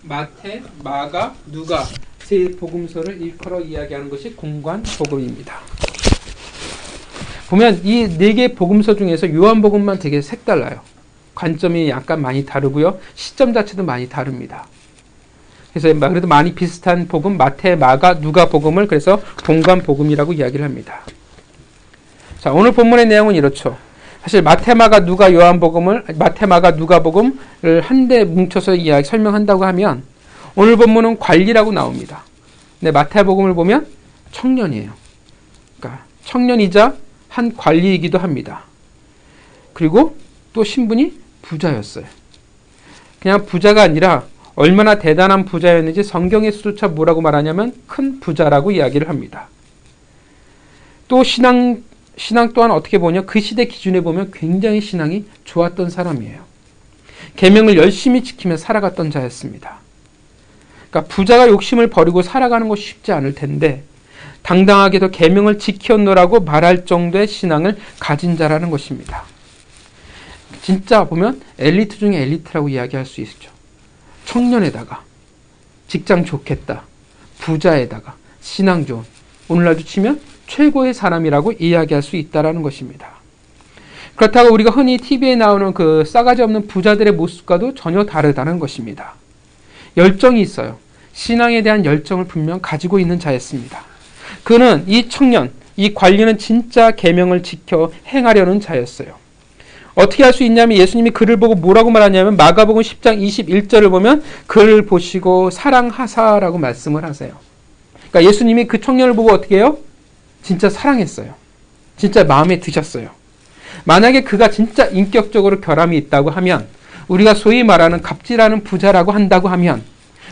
마태, 마가, 누가 세 복음서를 일컬어 이야기하는 것이 공관복음입니다. 보면 이 네 개 복음서 중에서 요한복음만 되게 색달라요. 관점이 약간 많이 다르고요. 시점 자체도 많이 다릅니다. 그래서 그래도 많이 비슷한 복음, 마태, 마가, 누가 복음을 그래서 공관복음이라고 이야기를 합니다. 자, 오늘 본문의 내용은 이렇죠. 사실 마태, 마가, 누가 누가복음을 한데 뭉쳐서 설명한다고 하면 오늘 본문은 관리라고 나옵니다. 근데 마태복음을 보면 청년이에요. 그러니까 청년이자 한 관리이기도 합니다. 그리고 또 신분이 부자였어요. 그냥 부자가 아니라 얼마나 대단한 부자였는지 성경에서조차 뭐라고 말하냐면 큰 부자라고 이야기를 합니다. 또 신앙 또한 어떻게 보냐, 그 시대 기준에 보면 굉장히 신앙이 좋았던 사람이에요. 계명을 열심히 지키며 살아갔던 자였습니다. 그러니까 부자가 욕심을 버리고 살아가는 것이 쉽지 않을 텐데 당당하게도 계명을 지켰노라고 말할 정도의 신앙을 가진 자라는 것입니다. 진짜 보면 엘리트 중에 엘리트라고 이야기할 수 있죠. 청년에다가 직장 좋겠다, 부자에다가 신앙 좋은, 오늘날도 치면 최고의 사람이라고 이야기할 수 있다는 것입니다. 그렇다고 우리가 흔히 TV에 나오는 그 싸가지 없는 부자들의 모습과도 전혀 다르다는 것입니다. 열정이 있어요. 신앙에 대한 열정을 분명 가지고 있는 자였습니다. 그는 이 청년, 이 관리는 진짜 계명을 지켜 행하려는 자였어요. 어떻게 할 수 있냐면 예수님이 그를 보고 뭐라고 말하냐면 마가복음 10장 21절을 보면 그를 보시고 사랑하사라고 말씀을 하세요. 그러니까 예수님이 그 청년을 보고 어떻게 해요? 진짜 사랑했어요. 진짜 마음에 드셨어요. 만약에 그가 진짜 인격적으로 결함이 있다고 하면, 우리가 소위 말하는 갑질하는 부자라고 한다고 하면,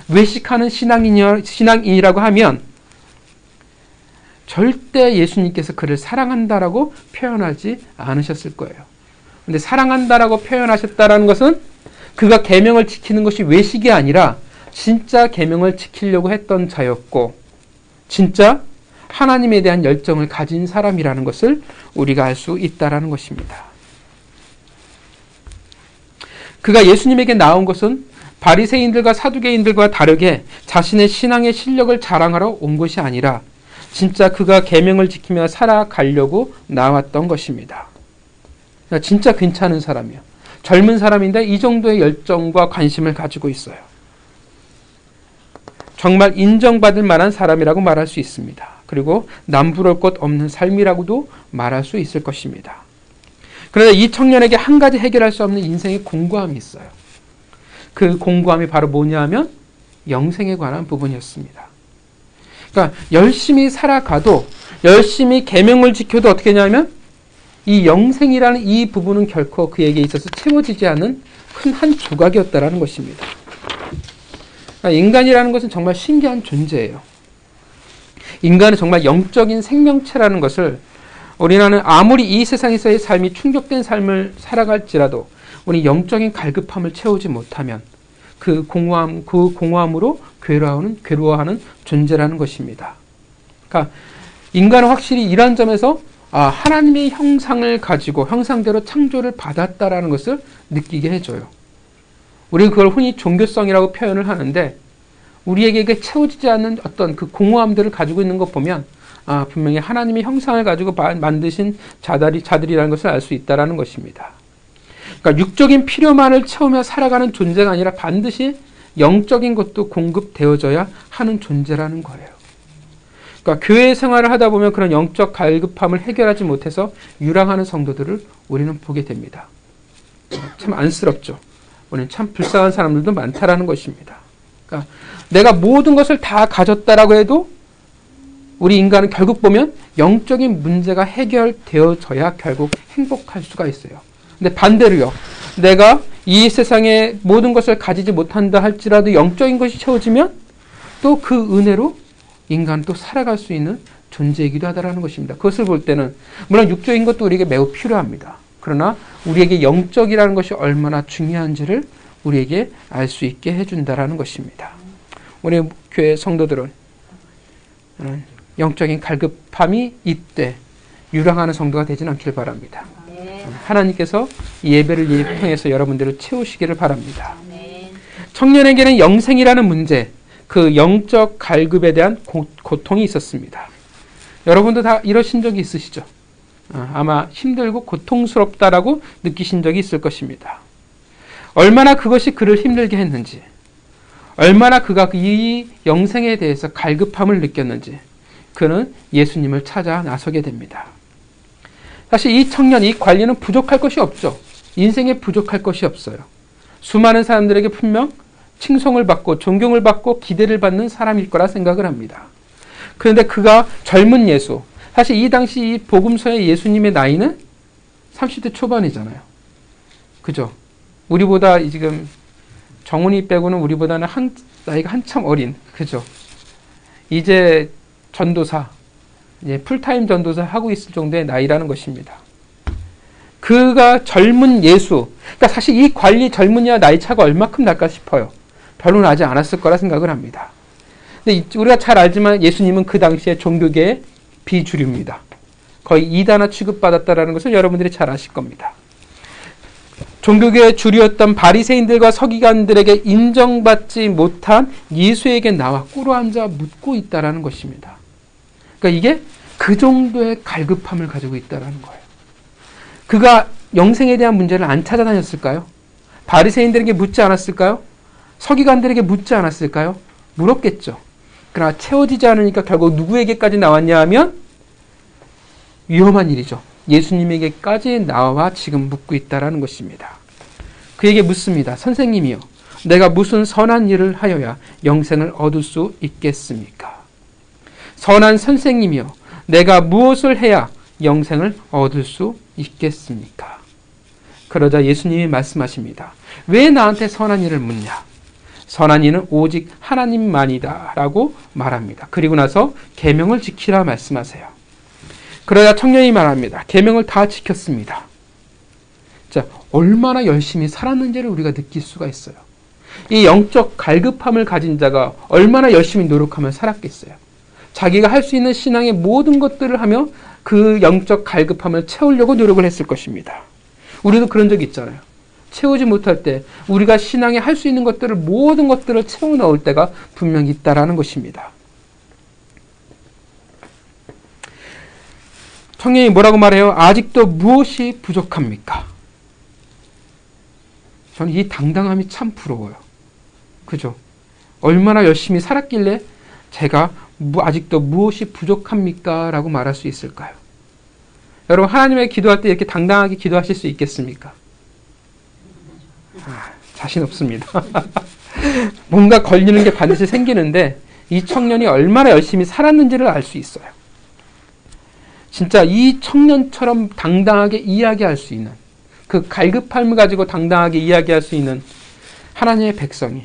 외식하는 신앙인이라고 하면 절대 예수님께서 그를 사랑한다라고 표현하지 않으셨을 거예요. 근데 사랑한다라고 표현하셨다라는 것은 그가 계명을 지키는 것이 외식이 아니라 진짜 계명을 지키려고 했던 자였고 진짜 하나님에 대한 열정을 가진 사람이라는 것을 우리가 알 수 있다라는 것입니다. 그가 예수님에게 나온 것은 바리새인들과 사두개인들과 다르게 자신의 신앙의 실력을 자랑하러 온 것이 아니라 진짜 그가 계명을 지키며 살아가려고 나왔던 것입니다. 진짜 괜찮은 사람이에요. 젊은 사람인데 이 정도의 열정과 관심을 가지고 있어요. 정말 인정받을 만한 사람이라고 말할 수 있습니다. 그리고 남부러울 것 없는 삶이라고도 말할 수 있을 것입니다. 그런데 이 청년에게 한 가지 해결할 수 없는 인생의 공고함이 있어요. 그 공고함이 바로 뭐냐 하면 영생에 관한 부분이었습니다. 그러니까 열심히 살아가도 열심히 계명을 지켜도 어떻게 하냐면 이 영생이라는 이 부분은 결코 그에게 있어서 채워지지 않는 큰 한 조각이었다라는 것입니다. 그러니까 인간이라는 것은 정말 신기한 존재예요. 인간은 정말 영적인 생명체라는 것을 우리는 아무리 이 세상에서의 삶이 충족된 삶을 살아갈지라도 우리 영적인 갈급함을 채우지 못하면 그 공허함으로 괴로워하는 존재라는 것입니다. 그러니까 인간은 확실히 이런 점에서 하나님의 형상을 가지고 형상대로 창조를 받았다라는 것을 느끼게 해줘요. 우리는 그걸 흔히 종교성이라고 표현을 하는데 우리에게 채워지지 않는 어떤 그 공허함들을 가지고 있는 것 보면 분명히 하나님의 형상을 가지고 만드신 자들이라는 것을 알 수 있다는 것입니다. 그러니까 육적인 필요만을 채우며 살아가는 존재가 아니라 반드시 영적인 것도 공급되어져야 하는 존재라는 거예요. 그러니까 교회 생활을 하다 보면 그런 영적 갈급함을 해결하지 못해서 유랑하는 성도들을 우리는 보게 됩니다. 참 안쓰럽죠. 우리는 참 불쌍한 사람들도 많다라는 것입니다. 그러니까 내가 모든 것을 다 가졌다라고 해도 우리 인간은 결국 보면 영적인 문제가 해결되어져야 결국 행복할 수가 있어요. 근데 반대로요. 내가 이 세상에 모든 것을 가지지 못한다 할지라도 영적인 것이 채워지면 또 그 은혜로 인간은 또 살아갈 수 있는 존재이기도 하다는 것입니다. 그것을 볼 때는 물론 육적인 것도 우리에게 매우 필요합니다. 그러나 우리에게 영적이라는 것이 얼마나 중요한지를 우리에게 알 수 있게 해준다는 것입니다. 우리 교회 성도들은 영적인 갈급함이 있되 유랑하는 성도가 되지는 않길 바랍니다. 하나님께서 이 예배를 통해서 여러분들을 채우시기를 바랍니다. 청년에게는 영생이라는 문제, 그 영적 갈급에 대한 고통이 있었습니다. 여러분도 다 이러신 적이 있으시죠? 아마 힘들고 고통스럽다라고 느끼신 적이 있을 것입니다. 얼마나 그것이 그를 힘들게 했는지, 얼마나 그가 이 영생에 대해서 갈급함을 느꼈는지 그는 예수님을 찾아 나서게 됩니다. 사실 이 청년, 이 관리는 부족할 것이 없죠. 인생에 부족할 것이 없어요. 수많은 사람들에게 분명 칭송을 받고 존경을 받고 기대를 받는 사람일 거라 생각을 합니다. 그런데 그가 젊은 예수, 사실 이 당시 이 복음서의 예수님의 나이는 30대 초반이잖아요. 그죠? 우리보다 지금 정훈이 빼고는 우리보다는 나이가 한참 어린, 그죠? 이제 전도사, 이제 풀타임 전도사 하고 있을 정도의 나이라는 것입니다. 그가 젊은 예수, 그러니까 사실 이 관리 젊은이와 나이 차가 얼마큼 날까 싶어요. 별로 나지 않았을 거라 생각을 합니다. 근데 우리가 잘 알지만 예수님은 그 당시에 종교계의 비주류입니다. 거의 이단화 취급받았다는 것을 여러분들이 잘 아실 겁니다. 종교계의 주류였던 바리새인들과 서기관들에게 인정받지 못한 예수에게 나와 꿇어앉아 묻고 있다는 것입니다. 그러니까 이게 그 정도의 갈급함을 가지고 있다는 거예요. 그가 영생에 대한 문제를 안 찾아다녔을까요? 바리새인들에게 묻지 않았을까요? 서기관들에게 묻지 않았을까요? 물었겠죠. 그러나 채워지지 않으니까 결국 누구에게까지 나왔냐 하면 위험한 일이죠. 예수님에게까지 나와 지금 묻고 있다는 것입니다. 그에게 묻습니다. 선생님이요, 내가 무슨 선한 일을 하여야 영생을 얻을 수 있겠습니까? 선한 선생님이요, 내가 무엇을 해야 영생을 얻을 수 있겠습니까? 그러자 예수님이 말씀하십니다. 왜 나한테 선한 일을 묻냐? 선한 이는 오직 하나님만이다 라고 말합니다. 그리고 나서 계명을 지키라 말씀하세요. 그러자 청년이 말합니다. 계명을 다 지켰습니다. 자, 얼마나 열심히 살았는지를 우리가 느낄 수가 있어요. 이 영적 갈급함을 가진 자가 얼마나 열심히 노력하며 살았겠어요. 자기가 할 수 있는 신앙의 모든 것들을 하며 그 영적 갈급함을 채우려고 노력을 했을 것입니다. 우리도 그런 적이 있잖아요. 채우지 못할 때 우리가 신앙에 할 수 있는 것들을 모든 것들을 채워 넣을 때가 분명히 있다라는 것입니다. 청년이 뭐라고 말해요? 아직도 무엇이 부족합니까? 저는 이 당당함이 참 부러워요. 그죠? 얼마나 열심히 살았길래 제가 아직도 무엇이 부족합니까? 라고 말할 수 있을까요? 여러분, 하나님의 기도할 때 이렇게 당당하게 기도하실 수 있겠습니까? 자신 없습니다. 뭔가 걸리는 게 반드시 생기는데 이 청년이 얼마나 열심히 살았는지를 알 수 있어요. 진짜 이 청년처럼 당당하게 이야기할 수 있는, 그 갈급함을 가지고 당당하게 이야기할 수 있는 하나님의 백성이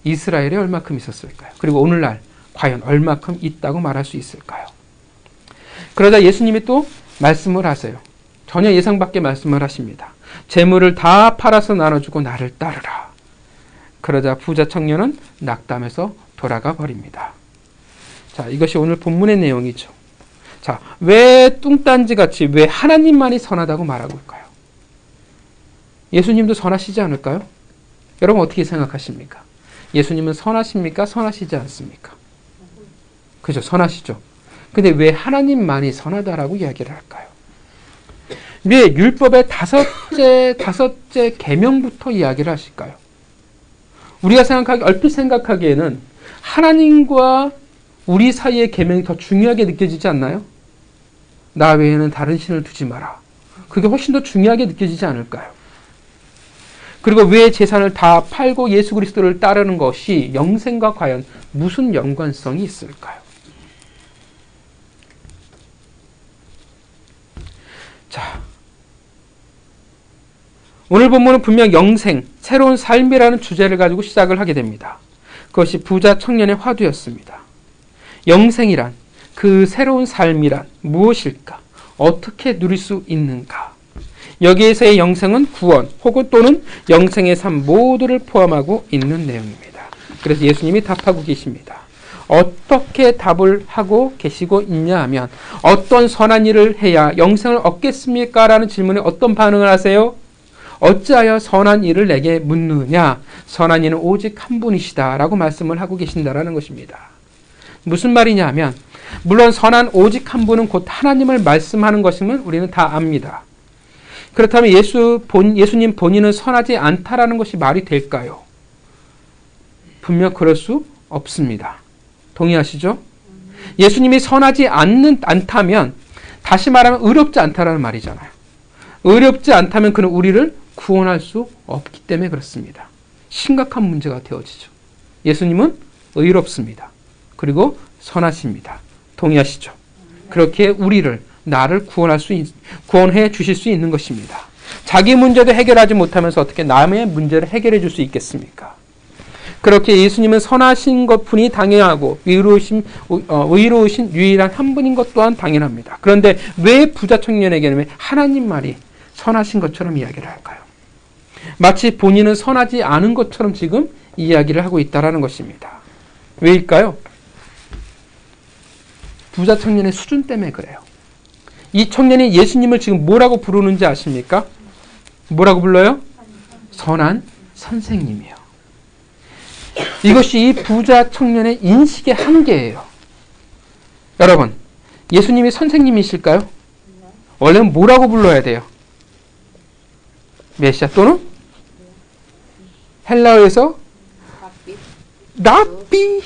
이스라엘에 얼마큼 있었을까요? 그리고 오늘날 과연 얼마큼 있다고 말할 수 있을까요? 그러자 예수님이 또 말씀을 하세요. 전혀 예상 밖의 말씀을 하십니다. 재물을 다 팔아서 나눠주고 나를 따르라. 그러자 부자 청년은 낙담해서 돌아가 버립니다. 자, 이것이 오늘 본문의 내용이죠. 자, 왜 뚱딴지같이 왜 하나님만이 선하다고 말하고 있을까요? 예수님도 선하시지 않을까요? 여러분 어떻게 생각하십니까? 예수님은 선하십니까? 선하시지 않습니까? 그죠? 선하시죠. 근데 왜 하나님만이 선하다라고 이야기를 할까요? 왜 율법의 다섯째 계명부터 이야기를 하실까요? 우리가 얼핏 생각하기에는 하나님과 우리 사이의 계명이 더 중요하게 느껴지지 않나요? 나 외에는 다른 신을 두지 마라. 그게 훨씬 더 중요하게 느껴지지 않을까요? 그리고 왜 재산을 다 팔고 예수 그리스도를 따르는 것이 영생과 과연 무슨 연관성이 있을까요? 자, 오늘 본문은 분명 영생, 새로운 삶이라는 주제를 가지고 시작을 하게 됩니다. 그것이 부자 청년의 화두였습니다. 영생이란, 그 새로운 삶이란 무엇일까? 어떻게 누릴 수 있는가? 여기에서의 영생은 구원 혹은 또는 영생의 삶 모두를 포함하고 있는 내용입니다. 그래서 예수님이 답하고 계십니다. 어떻게 답을 하고 계시고 있냐 하면 어떤 선한 일을 해야 영생을 얻겠습니까? 라는 질문에 어떤 반응을 하세요? 어찌하여 선한 일을 내게 묻느냐? 선한 이는 오직 한 분이시다 라고 말씀을 하고 계신다라는 것입니다. 무슨 말이냐 하면 물론 선한 오직 한 분은 곧 하나님을 말씀하는 것임을 우리는 다 압니다. 그렇다면 예수님 본인은 선하지 않다라는 것이 말이 될까요? 분명 그럴 수 없습니다. 동의하시죠? 예수님이 선하지 않다면 다시 말하면 의롭지 않다라는 말이잖아요. 의롭지 않다면 그는 우리를 구원할 수 없기 때문에 그렇습니다. 심각한 문제가 되어지죠. 예수님은 의롭습니다. 그리고 선하십니다. 동의하시죠? 그렇게 나를 구원해 주실 수 있는 것입니다. 자기 문제도 해결하지 못하면서 어떻게 남의 문제를 해결해 줄 수 있겠습니까? 그렇게 예수님은 선하신 것뿐이 당연하고 의로우신 유일한 한 분인 것 또한 당연합니다. 그런데 왜 부자 청년에게는 하나님 말이 선하신 것처럼 이야기를 할까요? 마치 본인은 선하지 않은 것처럼 지금 이야기를 하고 있다는 것입니다. 왜일까요? 부자 청년의 수준 때문에 그래요. 이 청년이 예수님을 지금 뭐라고 부르는지 아십니까? 뭐라고 불러요? 선한 선생님이요. 이것이 이 부자 청년의 인식의 한계예요. 여러분, 예수님이 선생님이실까요? 원래는 뭐라고 불러야 돼요? 메시아 또는 헬라어에서 랍비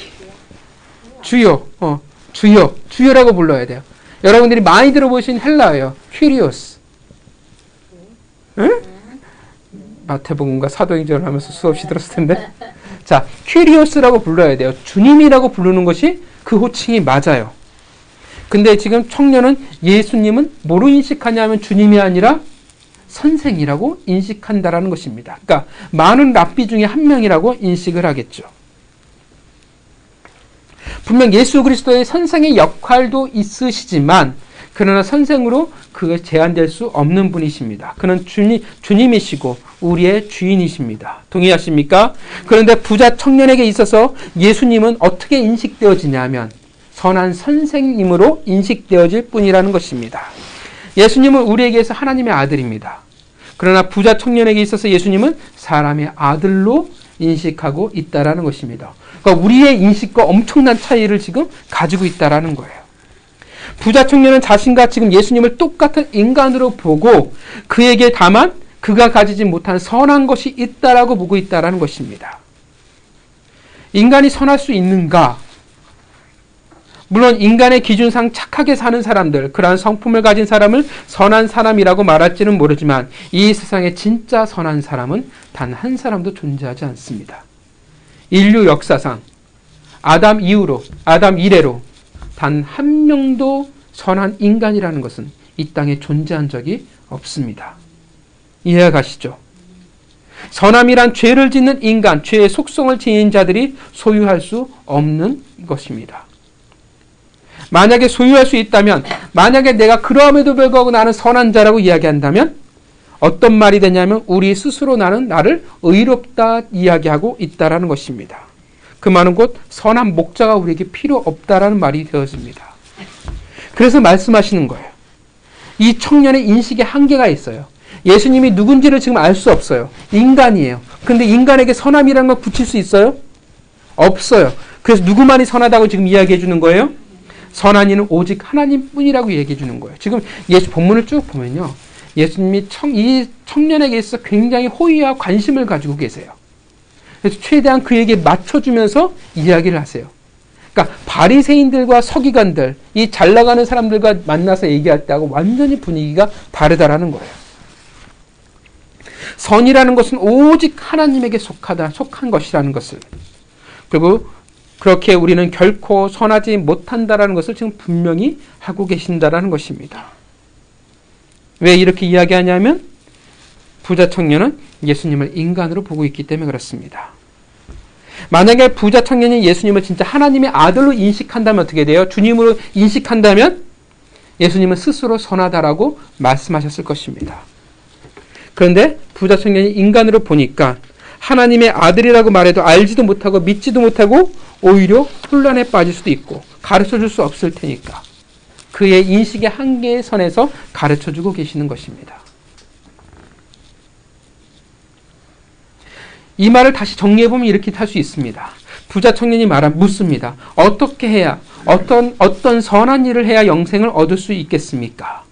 주여라고 불러야 돼요. 여러분들이 많이 들어보신 헬라어예요. 퀴리오스. 응? 마태복음과 사도행전을 하면서 수없이 들었을 텐데. 자, 퀴리오스라고 불러야 돼요. 주님이라고 부르는 것이 그 호칭이 맞아요. 근데 지금 청년은 예수님은 뭐로 인식하냐면 주님이 아니라 선생이라고 인식한다라는 것입니다. 그러니까 많은 랍비 중에 한 명이라고 인식을 하겠죠. 분명 예수 그리스도의 선생의 역할도 있으시지만 그러나 선생으로 그게 제한될 수 없는 분이십니다. 그는 주님이시고 우리의 주인이십니다. 동의하십니까? 그런데 부자 청년에게 있어서 예수님은 어떻게 인식되어지냐면 선한 선생님으로 인식되어질 뿐이라는 것입니다. 예수님은 우리에게서 하나님의 아들입니다. 그러나 부자 청년에게 있어서 예수님은 사람의 아들로 인식하고 있다라는 것입니다. 그러니까 우리의 인식과 엄청난 차이를 지금 가지고 있다라는 거예요. 부자 청년은 자신과 지금 예수님을 똑같은 인간으로 보고 그에게 다만 그가 가지지 못한 선한 것이 있다라고 보고 있다라는 것입니다. 인간이 선할 수 있는가? 물론 인간의 기준상 착하게 사는 사람들, 그러한 성품을 가진 사람을 선한 사람이라고 말할지는 모르지만 이 세상에 진짜 선한 사람은 단 한 사람도 존재하지 않습니다. 인류 역사상 아담 이래로 단 한 명도 선한 인간이라는 것은 이 땅에 존재한 적이 없습니다. 이해가 가시죠? 선함이란 죄를 짓는 인간, 죄의 속성을 지닌 자들이 소유할 수 없는 것입니다. 만약에 소유할 수 있다면, 만약에 내가 그러함에도 불구하고 나는 선한 자라고 이야기한다면 어떤 말이 되냐면 우리 스스로 나를 의롭다 이야기하고 있다라는 것입니다. 그 말은 곧 선한 목자가 우리에게 필요 없다라는 말이 되어집니다. 그래서 말씀하시는 거예요. 이 청년의 인식에 한계가 있어요. 예수님이 누군지를 지금 알 수 없어요. 인간이에요. 근데 인간에게 선함이라는 걸 붙일 수 있어요? 없어요. 그래서 누구만이 선하다고 지금 이야기해 주는 거예요? 선한 이는 오직 하나님뿐이라고 얘기해 주는 거예요. 지금 본문을 쭉 보면요. 예수님이 이 청년에게 있어서 굉장히 호의와 관심을 가지고 계세요. 그래서 최대한 그에게 맞춰주면서 이야기를 하세요. 그러니까 바리새인들과 서기관들, 이 잘 나가는 사람들과 만나서 얘기할 때하고 완전히 분위기가 다르다라는 거예요. 선이라는 것은 오직 하나님에게 속한 것이라는 것을. 그리고 그렇게 우리는 결코 선하지 못한다라는 것을 지금 분명히 하고 계신다라는 것입니다. 왜 이렇게 이야기하냐면 부자 청년은 예수님을 인간으로 보고 있기 때문에 그렇습니다. 만약에 부자 청년이 예수님을 진짜 하나님의 아들로 인식한다면 어떻게 돼요? 주님으로 인식한다면 예수님은 스스로 선하다라고 말씀하셨을 것입니다. 그런데 부자 청년이 인간으로 보니까 하나님의 아들이라고 말해도 알지도 못하고 믿지도 못하고 오히려 혼란에 빠질 수도 있고 가르쳐줄 수 없을 테니까 그의 인식의 한계의 선에서 가르쳐주고 계시는 것입니다. 이 말을 다시 정리해보면 이렇게 할 수 있습니다. 부자 청년이 묻습니다. 어떻게 해야, 어떤 선한 일을 해야 영생을 얻을 수 있겠습니까?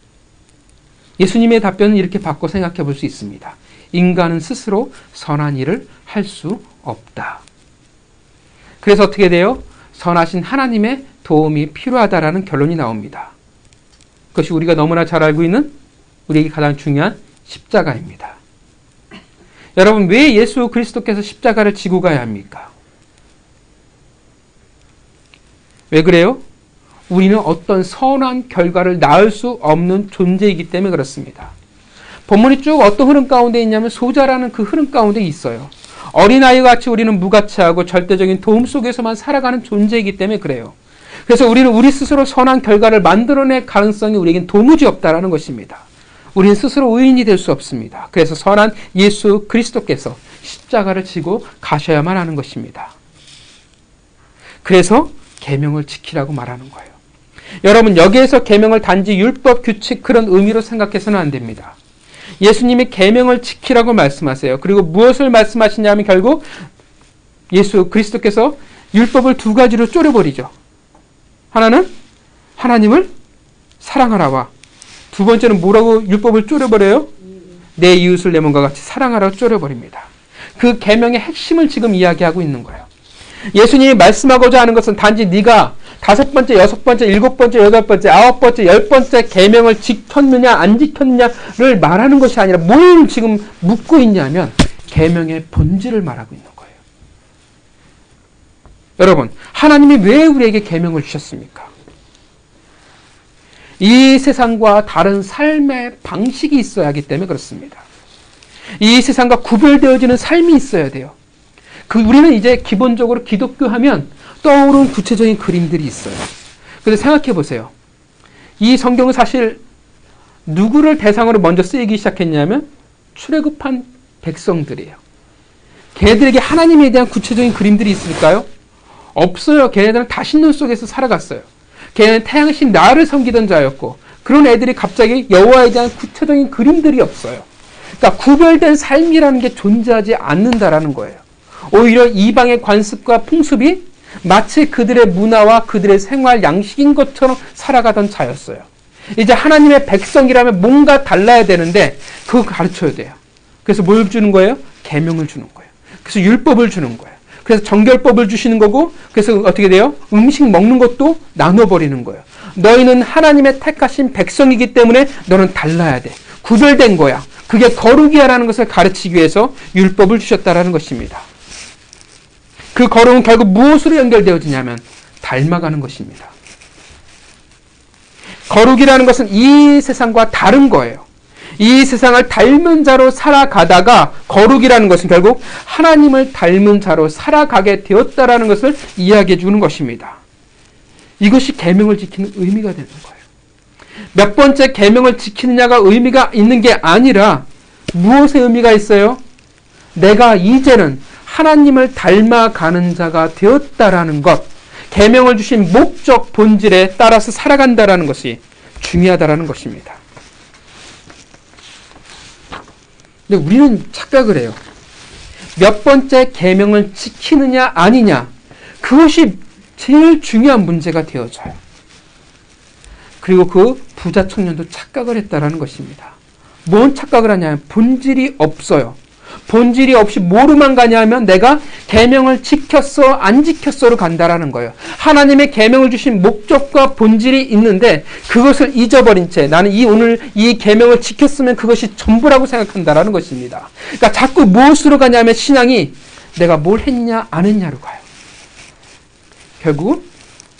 예수님의 답변은 이렇게 바꿔 생각해 볼 수 있습니다. 인간은 스스로 선한 일을 할 수 없다. 그래서 어떻게 돼요? 선하신 하나님의 도움이 필요하다라는 결론이 나옵니다. 그것이 우리가 너무나 잘 알고 있는 우리에게 가장 중요한 십자가입니다. 여러분, 왜 예수 그리스도께서 십자가를 지고 가야 합니까? 왜 그래요? 우리는 어떤 선한 결과를 낳을 수 없는 존재이기 때문에 그렇습니다. 본문이 쭉 어떤 흐름 가운데 있냐면 소자라는 그 흐름 가운데 있어요. 어린아이와 같이 우리는 무가치하고 절대적인 도움 속에서만 살아가는 존재이기 때문에 그래요. 그래서 우리는 우리 스스로 선한 결과를 만들어낼 가능성이 우리에겐 도무지 없다라는 것입니다. 우리는 스스로 의인이 될 수 없습니다. 그래서 선한 예수 그리스도께서 십자가를 지고 가셔야만 하는 것입니다. 그래서 계명을 지키라고 말하는 거예요. 여러분, 여기에서 계명을 단지 율법, 규칙 그런 의미로 생각해서는 안 됩니다. 예수님이 계명을 지키라고 말씀하세요. 그리고 무엇을 말씀하시냐면 결국 예수 그리스도께서 율법을 두 가지로 쪼려버리죠. 하나는 하나님을 사랑하라와 두 번째는 뭐라고 율법을 쪼려버려요? 내 이웃을 내 몸과 같이 사랑하라고 쪼려버립니다. 그 계명의 핵심을 지금 이야기하고 있는 거예요. 예수님이 말씀하고자 하는 것은 단지 네가 5번째, 6번째, 7번째, 8번째, 9번째, 10번째 계명을 지켰느냐 안 지켰느냐를 말하는 것이 아니라 뭘 지금 묻고 있냐면 계명의 본질을 말하고 있는 거예요. 여러분, 하나님이 왜 우리에게 계명을 주셨습니까? 이 세상과 다른 삶의 방식이 있어야 하기 때문에 그렇습니다. 이 세상과 구별되어지는 삶이 있어야 돼요. 우리는 이제 기본적으로 기독교 하면 떠오르는 구체적인 그림들이 있어요. 그런데 생각해 보세요. 이 성경은 사실 누구를 대상으로 먼저 쓰이기 시작했냐면 출애굽한 백성들이에요. 걔네들에게 하나님에 대한 구체적인 그림들이 있을까요? 없어요. 걔네들은 다신론 속에서 살아갔어요. 걔네는 태양신 나를 섬기던 자였고 그런 애들이 갑자기 여호와에 대한 구체적인 그림들이 없어요. 그러니까 구별된 삶이라는 게 존재하지 않는다라는 거예요. 오히려 이방의 관습과 풍습이 마치 그들의 문화와 그들의 생활 양식인 것처럼 살아가던 자였어요. 이제 하나님의 백성이라면 뭔가 달라야 되는데 그거 가르쳐야 돼요. 그래서 뭘 주는 거예요? 계명을 주는 거예요. 그래서 율법을 주는 거예요. 그래서 정결법을 주시는 거고 그래서 어떻게 돼요? 음식 먹는 것도 나눠버리는 거예요. 너희는 하나님의 택하신 백성이기 때문에 너는 달라야 돼. 구별된 거야. 그게 거룩이야라는 것을 가르치기 위해서 율법을 주셨다라는 것입니다. 그 거룩은 결국 무엇으로 연결되어지냐면 닮아가는 것입니다. 거룩이라는 것은 이 세상과 다른 거예요. 이 세상을 닮은 자로 살아가다가 거룩이라는 것은 결국 하나님을 닮은 자로 살아가게 되었다라는 것을 이야기해 주는 것입니다. 이것이 계명을 지키는 의미가 되는 거예요. 몇 번째 계명을 지키느냐가 의미가 있는 게 아니라 무엇의 의미가 있어요? 내가 이제는 하나님을 닮아가는 자가 되었다라는 것, 계명을 주신 목적, 본질에 따라서 살아간다라는 것이 중요하다라는 것입니다. 근데 우리는 착각을 해요. 몇 번째 계명을 지키느냐 아니냐, 그것이 제일 중요한 문제가 되어져요. 그리고 그 부자 청년도 착각을 했다라는 것입니다. 뭔 착각을 하냐면 본질이 없어요. 본질이 없이 뭐로만 가냐면 내가 계명을 지켰어 안 지켰어로 간다라는 거예요. 하나님의 계명을 주신 목적과 본질이 있는데 그것을 잊어버린 채 나는 오늘 이 계명을 지켰으면 그것이 전부라고 생각한다라는 것입니다. 그러니까 자꾸 무엇으로 가냐면 신앙이 내가 뭘 했냐 안 했냐로 가요. 결국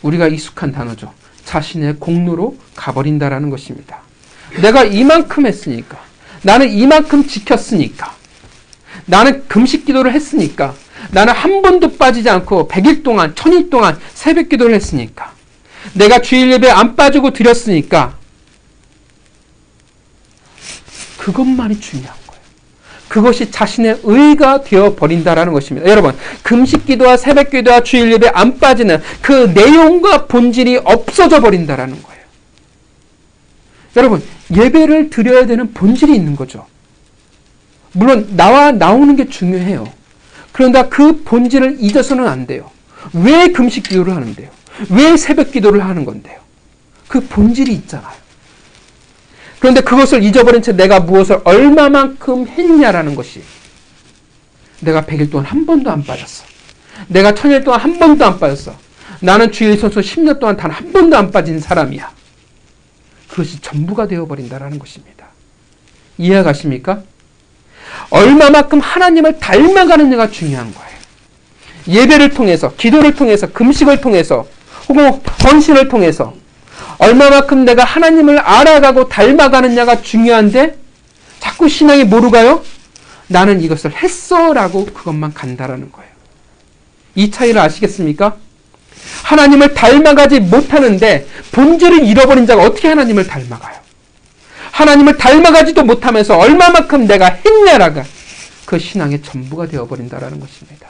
우리가 익숙한 단어죠. 자신의 공로로 가버린다라는 것입니다. 내가 이만큼 했으니까, 나는 이만큼 지켰으니까, 나는 금식 기도를 했으니까, 나는 한 번도 빠지지 않고 100일 동안, 1000일 동안 새벽 기도를 했으니까, 내가 주일 예배 안 빠지고 드렸으니까, 그것만이 중요한 거예요. 그것이 자신의 의가 되어버린다라는 것입니다. 여러분, 금식 기도와 새벽 기도와 주일 예배 안 빠지는 그 내용과 본질이 없어져 버린다라는 거예요. 여러분, 예배를 드려야 되는 본질이 있는 거죠. 물론 나와 나오는 게 중요해요. 그런데 그 본질을 잊어서는 안 돼요. 왜 금식 기도를 하는데요? 왜 새벽 기도를 하는 건데요? 그 본질이 있잖아요. 그런데 그것을 잊어버린 채 내가 무엇을 얼마만큼 했냐라는 것이, 내가 100일 동안 한 번도 안 빠졌어. 내가 1000일 동안 한 번도 안 빠졌어. 나는 주일 선수 10년 동안 단 한 번도 안 빠진 사람이야. 그것이 전부가 되어버린다라는 것입니다. 이해가십니까? 얼마만큼 하나님을 닮아가느냐가 중요한 거예요. 예배를 통해서, 기도를 통해서, 금식을 통해서, 혹은 헌신을 통해서 얼마만큼 내가 하나님을 알아가고 닮아가느냐가 중요한데, 자꾸 신앙이 뭐로 가요? 나는 이것을 했어 라고 그것만 간다라는 거예요. 이 차이를 아시겠습니까? 하나님을 닮아가지 못하는데 본질을 잃어버린 자가 어떻게 하나님을 닮아가요? 하나님을 닮아가지도 못하면서 얼마만큼 내가 했냐라가 그 신앙의 전부가 되어버린다라는 것입니다.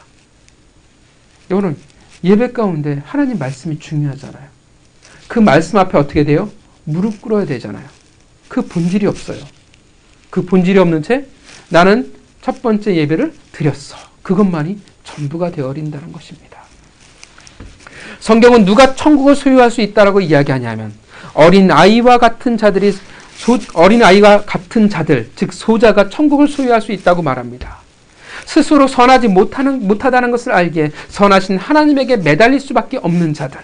여러분, 예배 가운데 하나님 말씀이 중요하잖아요. 그 말씀 앞에 어떻게 돼요? 무릎 꿇어야 되잖아요. 그 본질이 없어요. 그 본질이 없는 채 나는 첫 번째 예배를 드렸어. 그것만이 전부가 되어버린다는 것입니다. 성경은 누가 천국을 소유할 수 있다라고 이야기하냐면, 어린아이와 같은 자들, 즉 소자가 천국을 소유할 수 있다고 말합니다. 스스로 선하지 못하다는 것을 알기에 선하신 하나님에게 매달릴 수밖에 없는 자들,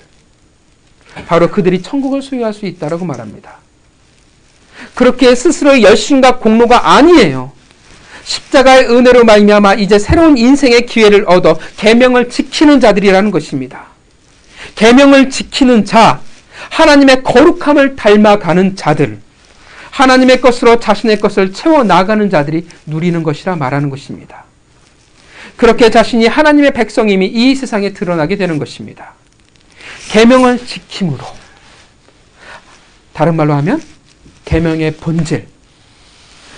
바로 그들이 천국을 소유할 수 있다고 말합니다. 그렇게 스스로의 열심과 공로가 아니에요. 십자가의 은혜로 말미암아 이제 새로운 인생의 기회를 얻어 계명을 지키는 자들이라는 것입니다. 계명을 지키는 자, 하나님의 거룩함을 닮아가는 자들, 하나님의 것으로 자신의 것을 채워나가는 자들이 누리는 것이라 말하는 것입니다. 그렇게 자신이 하나님의 백성임이 이 세상에 드러나게 되는 것입니다. 계명을 지킴으로, 다른 말로 하면 계명의 본질,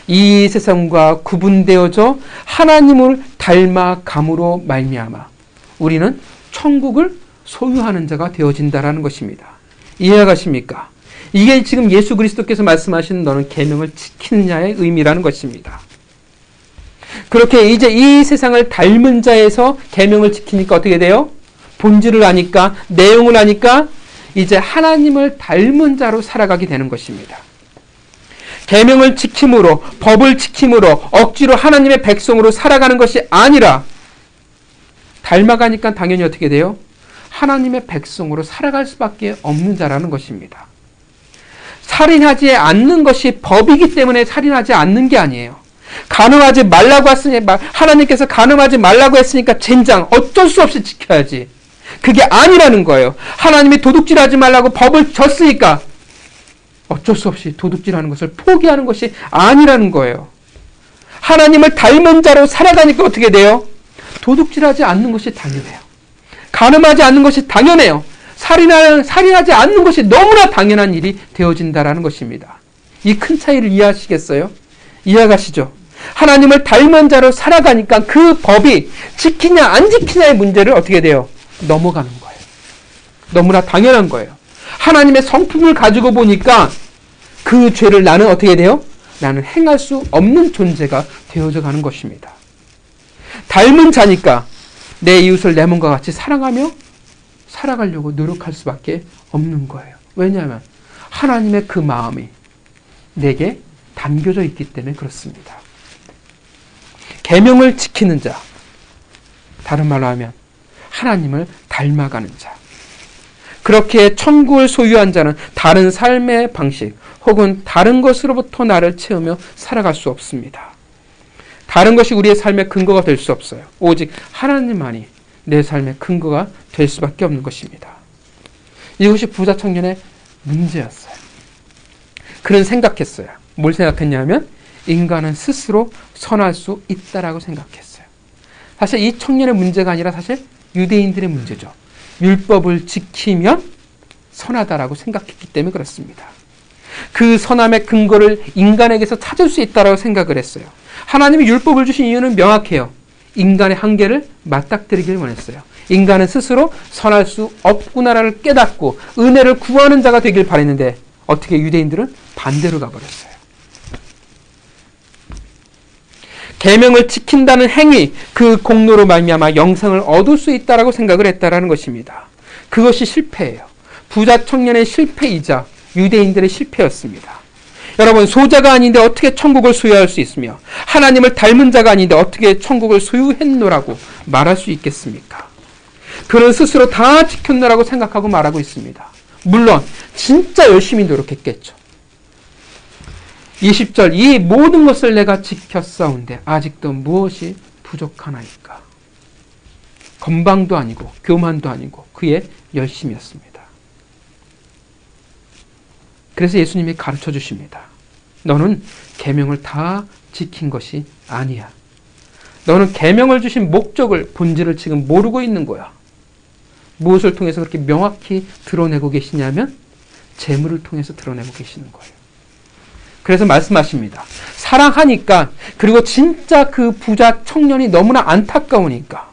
이 세상과 구분되어져 하나님을 닮아감으로 말미암아 우리는 천국을 소유하는 자가 되어진다라는 것입니다. 이해가십니까? 이게 지금 예수 그리스도께서 말씀하신 너는 계명을 지키느냐의 의미라는 것입니다. 그렇게 이제 이 세상을 닮은 자에서 계명을 지키니까 어떻게 돼요? 본질을 아니까, 내용을 아니까 이제 하나님을 닮은 자로 살아가게 되는 것입니다. 계명을 지킴으로, 법을 지킴으로 억지로 하나님의 백성으로 살아가는 것이 아니라 닮아가니까 당연히 어떻게 돼요? 하나님의 백성으로 살아갈 수밖에 없는 자라는 것입니다. 살인하지 않는 것이 법이기 때문에 살인하지 않는 게 아니에요. 간음하지 말라고 했으니, 하나님께서 간음하지 말라고 했으니까 젠장 어쩔 수 없이 지켜야지. 그게 아니라는 거예요. 하나님이 도둑질하지 말라고 법을 줬으니까 어쩔 수 없이 도둑질하는 것을 포기하는 것이 아니라는 거예요. 하나님을 닮은 자로 살아가니까 어떻게 돼요? 도둑질하지 않는 것이 당연해요. 간음하지 않는 것이 당연해요. 살인하지 않는 것이 너무나 당연한 일이 되어진다라는 것입니다. 이 큰 차이를 이해하시겠어요? 이해가시죠? 하나님을 닮은 자로 살아가니까 그 법이 지키냐 안 지키냐의 문제를 어떻게 돼요? 넘어가는 거예요. 너무나 당연한 거예요. 하나님의 성품을 가지고 보니까 그 죄를 나는 어떻게 돼요? 나는 행할 수 없는 존재가 되어져 가는 것입니다. 닮은 자니까 내 이웃을 내 몸과 같이 사랑하며 살아가려고 노력할 수밖에 없는 거예요. 왜냐하면 하나님의 그 마음이 내게 담겨져 있기 때문에 그렇습니다. 계명을 지키는 자, 다른 말로 하면 하나님을 닮아가는 자, 그렇게 천국을 소유한 자는 다른 삶의 방식 혹은 다른 것으로부터 나를 채우며 살아갈 수 없습니다. 다른 것이 우리의 삶의 근거가 될 수 없어요. 오직 하나님만이 내 삶의 근거가 될 수밖에 없는 것입니다. 이것이 부자 청년의 문제였어요. 그는 생각했어요. 뭘 생각했냐면 인간은 스스로 선할 수 있다라고 생각했어요. 사실 이 청년의 문제가 아니라 사실 유대인들의 문제죠. 율법을 지키면 선하다라고 생각했기 때문에 그렇습니다. 그 선함의 근거를 인간에게서 찾을 수 있다라고 생각을 했어요. 하나님이 율법을 주신 이유는 명확해요. 인간의 한계를 맞닥뜨리길 원했어요. 인간은 스스로 선할 수 없구나를 깨닫고 은혜를 구하는 자가 되길 바랬는데 어떻게 유대인들은 반대로 가버렸어요. 계명을 지킨다는 행위, 그 공로로 말미암아 영생을 얻을 수 있다라고 생각을 했다라는 것입니다. 그것이 실패예요. 부자 청년의 실패이자 유대인들의 실패였습니다. 여러분, 소자가 아닌데 어떻게 천국을 소유할 수 있으며 하나님을 닮은 자가 아닌데 어떻게 천국을 소유했노라고 말할 수 있겠습니까? 그는 스스로 다 지켰노라고 생각하고 말하고 있습니다. 물론 진짜 열심히 노력했겠죠. 20절, 이 모든 것을 내가 지켰사온데 아직도 무엇이 부족하나이까? 건방도 아니고 교만도 아니고 그의 열심이었습니다. 그래서 예수님이 가르쳐 주십니다. 너는 계명을 다 지킨 것이 아니야. 너는 계명을 주신 목적을, 본질을 지금 모르고 있는 거야. 무엇을 통해서 그렇게 명확히 드러내고 계시냐면 재물을 통해서 드러내고 계시는 거예요. 그래서 말씀하십니다. 사랑하니까, 그리고 진짜 그 부자 청년이 너무나 안타까우니까,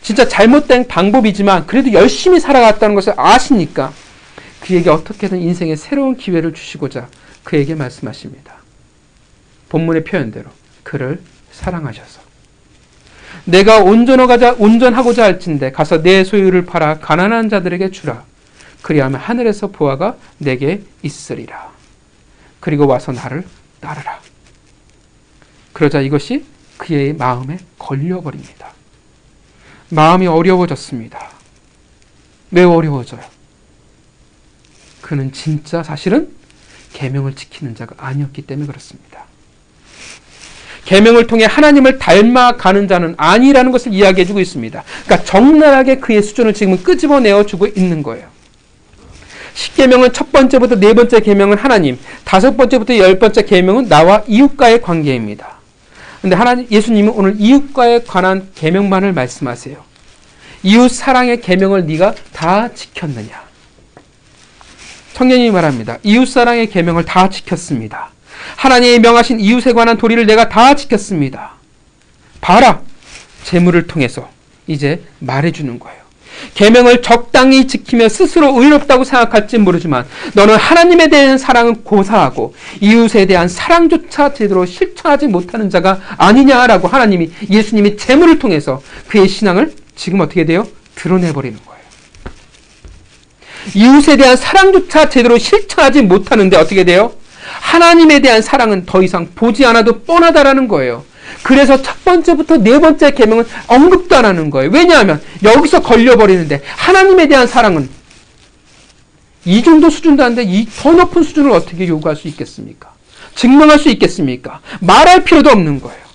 진짜 잘못된 방법이지만 그래도 열심히 살아갔다는 것을 아시니까 그에게 어떻게든 인생의 새로운 기회를 주시고자 그에게 말씀하십니다. 본문의 표현대로 그를 사랑하셔서 내가 온전하고자 할진대 가서 내 소유를 팔아 가난한 자들에게 주라. 그리하면 하늘에서 보화가 내게 있으리라. 그리고 와서 나를 따르라. 그러자 이것이 그의 마음에 걸려버립니다. 마음이 어려워졌습니다. 왜 어려워져요? 그는 진짜 사실은 계명을 지키는 자가 아니었기 때문에 그렇습니다. 계명을 통해 하나님을 닮아가는 자는 아니라는 것을 이야기해주고 있습니다. 그러니까 적나라하게 그의 수준을 지금 끄집어내어주고 있는 거예요. 10계명은 첫 번째부터 네 번째 계명은 하나님, 다섯 번째부터 10번째 계명은 나와 이웃과의 관계입니다. 그런데 예수님은 오늘 이웃과에 관한 계명만을 말씀하세요. 이웃 사랑의 계명을 네가 다 지켰느냐? 청년이 말합니다. 이웃 사랑의 계명을 다 지켰습니다. 하나님이 명하신 이웃에 관한 도리를 내가 다 지켰습니다. 봐라, 재물을 통해서 이제 말해주는 거예요. 계명을 적당히 지키며 스스로 의롭다고 생각할지 모르지만 너는 하나님에 대한 사랑은 고사하고 이웃에 대한 사랑조차 제대로 실천하지 못하는 자가 아니냐라고 예수님이 재물을 통해서 그의 신앙을 지금 어떻게 돼요? 드러내버리는 거예요. 이웃에 대한 사랑조차 제대로 실천하지 못하는데 어떻게 돼요? 하나님에 대한 사랑은 더 이상 보지 않아도 뻔하다라는 거예요. 그래서 첫 번째부터 네 번째 계명은 언급도 안 하는 거예요. 왜냐하면 여기서 걸려버리는데 하나님에 대한 사랑은 이 정도 수준도 아닌데 이 더 높은 수준을 어떻게 요구할 수 있겠습니까? 증명할 수 있겠습니까? 말할 필요도 없는 거예요.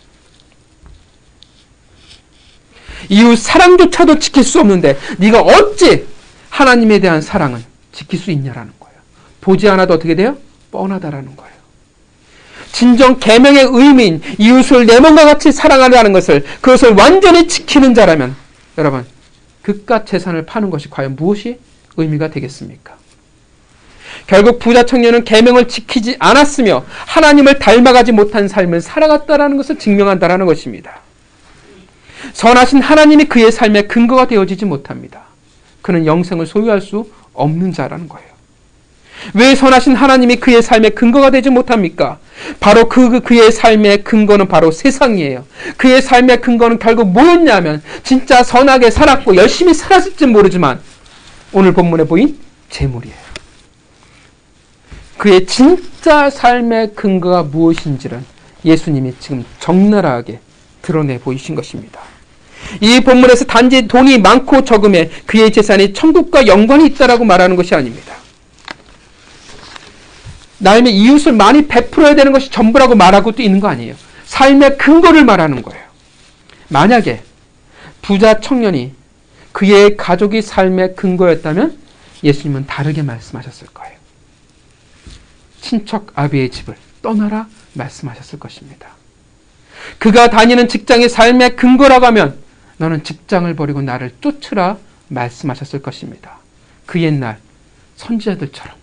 이웃 사랑조차도 지킬 수 없는데 네가 어찌 하나님에 대한 사랑은 지킬 수 있냐라는 거예요. 보지 않아도 어떻게 돼요? 뻔하다라는 거예요. 진정 계명의 의미인 이웃을 내 몸과 같이 사랑하라는 것을, 그것을 완전히 지키는 자라면 여러분, 그깟 재산을 파는 것이 과연 무엇이 의미가 되겠습니까? 결국 부자 청년은 계명을 지키지 않았으며 하나님을 닮아가지 못한 삶을 살아갔다라는 것을 증명한다라는 것입니다. 선하신 하나님이 그의 삶의 근거가 되어지지 못합니다. 그는 영생을 소유할 수 없는 자라는 거예요. 왜 선하신 하나님이 그의 삶의 근거가 되지 못합니까? 바로 그의 삶의 근거는 바로 세상이에요. 그의 삶의 근거는 결국 뭐였냐면 진짜 선하게 살았고 열심히 살았을지 모르지만 오늘 본문에 보인 재물이에요. 그의 진짜 삶의 근거가 무엇인지를 예수님이 지금 적나라하게 드러내 보이신 것입니다. 이 본문에서 단지 돈이 많고 적음에 그의 재산이 천국과 연관이 있다라고 말하는 것이 아닙니다. 나의 이웃을 많이 베풀어야 되는 것이 전부라고 말하고 또 있는 거 아니에요. 삶의 근거를 말하는 거예요. 만약에 부자 청년이 그의 가족이 삶의 근거였다면 예수님은 다르게 말씀하셨을 거예요. 친척 아비의 집을 떠나라 말씀하셨을 것입니다. 그가 다니는 직장이 삶의 근거라고 하면 너는 직장을 버리고 나를 쫓으라 말씀하셨을 것입니다. 그 옛날 선지자들처럼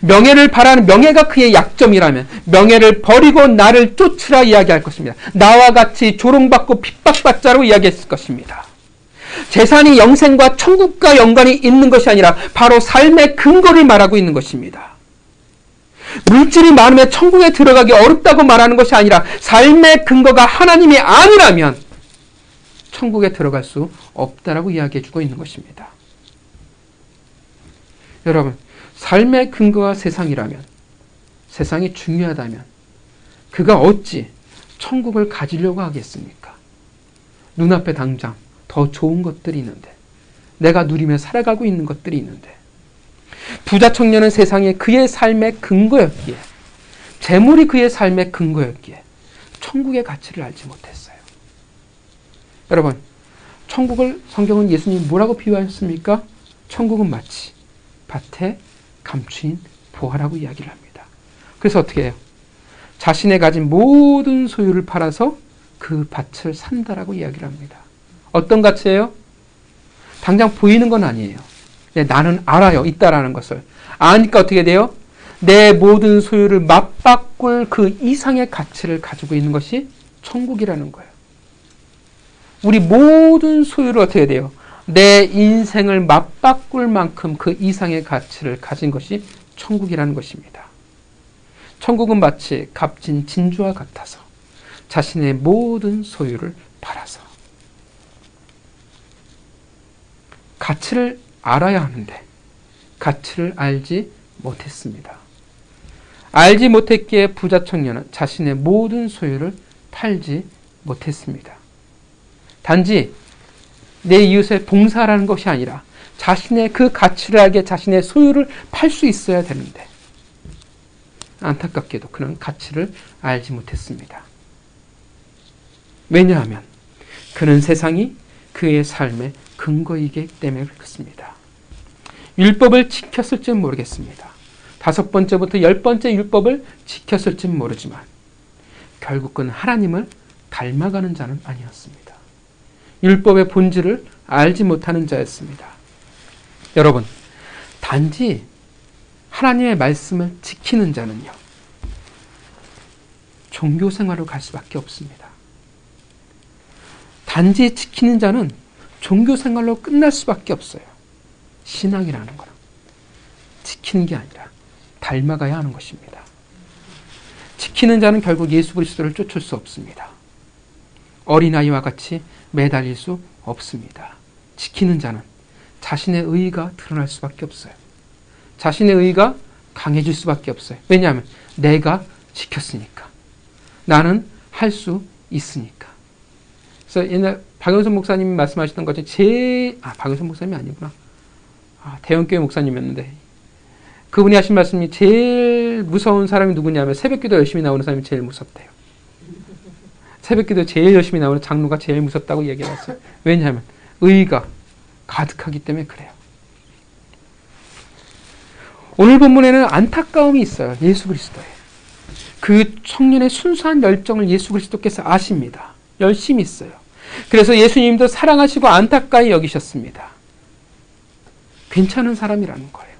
명예를 바라는, 명예가 그의 약점이라면 명예를 버리고 나를 쫓으라 이야기할 것입니다. 나와 같이 조롱받고 핍박받자로 이야기했을 것입니다. 재산이 영생과 천국과 연관이 있는 것이 아니라 바로 삶의 근거를 말하고 있는 것입니다. 물질이 많으면 천국에 들어가기 어렵다고 말하는 것이 아니라 삶의 근거가 하나님이 아니라면 천국에 들어갈 수 없다라고 이야기해주고 있는 것입니다. 여러분, 삶의 근거가 세상이라면, 세상이 중요하다면 그가 어찌 천국을 가지려고 하겠습니까? 눈앞에 당장 더 좋은 것들이 있는데, 내가 누리며 살아가고 있는 것들이 있는데, 부자 청년은 세상에 그의 삶의 근거였기에, 재물이 그의 삶의 근거였기에 천국의 가치를 알지 못했어요. 여러분, 천국을 성경은 예수님이 뭐라고 비유하셨습니까? 천국은 마치 밭에 감추인 보화라고 이야기를 합니다. 그래서 어떻게 해요? 자신의 가진 모든 소유를 팔아서 그 밭을 산다라고 이야기를 합니다. 어떤 가치예요? 당장 보이는 건 아니에요. 나는 알아요. 있다라는 것을. 아니까 어떻게 돼요? 내 모든 소유를 맞바꿀 그 이상의 가치를 가지고 있는 것이 천국이라는 거예요. 우리 모든 소유를 어떻게 돼요? 내 인생을 맞바꿀 만큼 그 이상의 가치를 가진 것이 천국이라는 것입니다. 천국은 마치 값진 진주와 같아서 자신의 모든 소유를 팔아서. 가치를 알아야 하는데 가치를 알지 못했습니다. 알지 못했기에 부자 청년은 자신의 모든 소유를 팔지 못했습니다. 단지 내 이웃에 봉사하라는 것이 아니라 자신의 그 가치를 알게 자신의 소유를 팔 수 있어야 되는데, 안타깝게도 그는 가치를 알지 못했습니다. 왜냐하면 그는 세상이 그의 삶의 근거이기 때문에 그렇습니다. 율법을 지켰을지는 모르겠습니다. 5번째부터 10번째 율법을 지켰을지는 모르지만 결국은 하나님을 닮아가는 자는 아니었습니다. 율법의 본질을 알지 못하는 자였습니다. 여러분, 단지 하나님의 말씀을 지키는 자는요, 종교 생활로 갈 수밖에 없습니다. 단지 지키는 자는 종교 생활로 끝날 수밖에 없어요. 신앙이라는 거는 지키는 게 아니라 닮아가야 하는 것입니다. 지키는 자는 결국 예수 그리스도를 쫓을 수 없습니다. 어린아이와 같이 매달릴 수 없습니다. 지키는 자는 자신의 의의가 드러날 수밖에 없어요. 자신의 의의가 강해질 수밖에 없어요. 왜냐하면 내가 지켰으니까. 나는 할 수 있으니까. 그래서 옛날 박영선 목사님이 말씀하시던 것이 박영선 목사님이 아니구나. 대형교회 목사님이었는데, 그분이 하신 말씀이 제일 무서운 사람이 누구냐면 새벽기도 열심히 나오는 사람이 제일 무섭대요. 새벽기도 제일 열심히 나오는 장로가 제일 무섭다고 얘기를 했어요. 왜냐하면 의의가 가득하기 때문에 그래요. 오늘 본문에는 안타까움이 있어요. 예수 그리스도에. 그 청년의 순수한 열정을 예수 그리스도께서 아십니다. 열심히 있어요. 그래서 예수님도 사랑하시고 안타까이 여기셨습니다. 괜찮은 사람이라는 거예요.